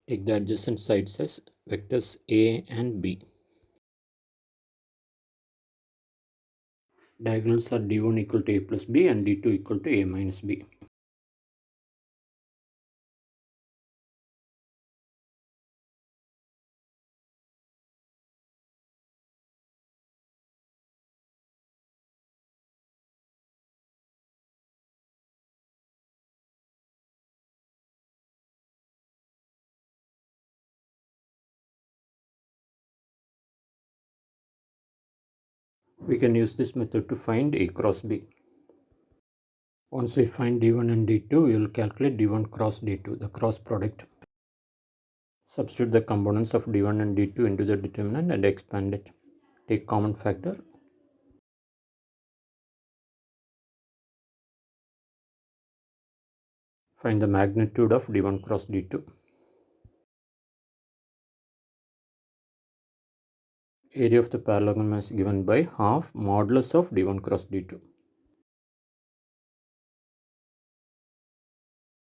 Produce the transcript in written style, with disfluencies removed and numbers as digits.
Take the adjacent sides as vectors A and B. Diagonals are d1 equal to a plus b and d2 equal to a minus b. We can use this method to find A cross B. Once we find d1 and d2, we will calculate d1 cross d2, the cross product. Substitute the components of d1 and d2 into the determinant and expand it. Take common factor. Find the magnitude of d1 cross d2. Area of the parallelogram is given by half modulus of d1 cross d2.